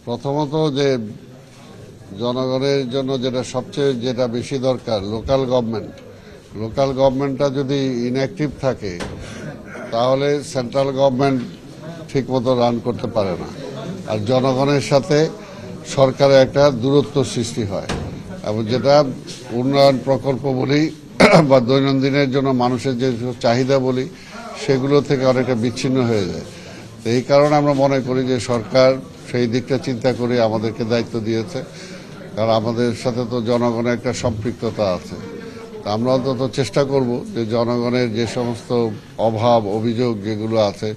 প্রথমত যে জনগণের জন্য যেটা বেশি দরকার লোকাল গভর্নমেন্টটা যদি ইনঅ্যাক্টিভ থাকে তাহলে সেন্ট্রাল গভর্নমেন্ট ঠিকমতো রান করতে পারে না, আর জনগণের সাথে সরকারের একটা দূরত্ব সৃষ্টি হয় এবং যেটা উন্নয়ন প্রকল্প বলি বা দৈনন্দিনের জন্য মানুষের যে চাহিদা বলি সেগুলো থেকে অনেকটা বিচ্ছিন্ন হয়ে যায়। তো এই কারণে আমরা মনে করি যে সরকার সেই দিকটা চিন্তা করে আমাদেরকে দায়িত্ব দিয়েছে, কারণ আমাদের সাথে তো জনগণের একটা সম্পৃক্ততা আছে। আমরা অন্তত চেষ্টা করব যে জনগণের যে সমস্ত অভাব অভিযোগ যেগুলো আছে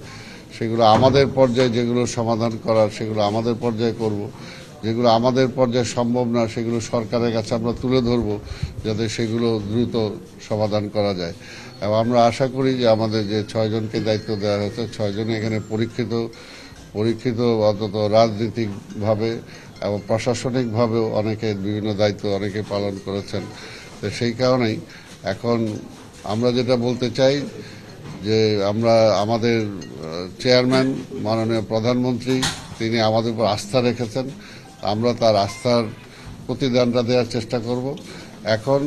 সেগুলো আমাদের পর্যায়ে যেগুলো সমাধান করার সেগুলো আমাদের পর্যায়ে করব, যেগুলো আমাদের পর্যায়ে সম্ভব না সেগুলো সরকারের কাছে আমরা তুলে ধরব যাতে সেগুলো দ্রুত সমাধান করা যায়। এবং আমরা আশা করি যে আমাদের যে 6 জনকে দায়িত্ব দেওয়া হয়েছে 6 জনই এখানে পরীক্ষিত অন্তত রাজনৈতিকভাবে এবং প্রশাসনিকভাবেও অনেকে বিভিন্ন দায়িত্ব অনেকে পালন করেছেন। তো সেই কারণেই এখন আমরা যেটা বলতে চাই যে আমাদের চেয়ারম্যান মাননীয় প্রধানমন্ত্রী তিনি আমাদের উপর আস্থা রেখেছেন, আমরা তার আস্থার প্রতিদানটা দেওয়ার চেষ্টা করব। এখন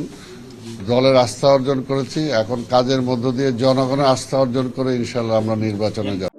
দলের আস্থা অর্জন করেছি, এখন কাজের মধ্য দিয়ে জনগণের আস্থা অর্জন করে ইনশাল্লাহ আমরা নির্বাচনে যাব।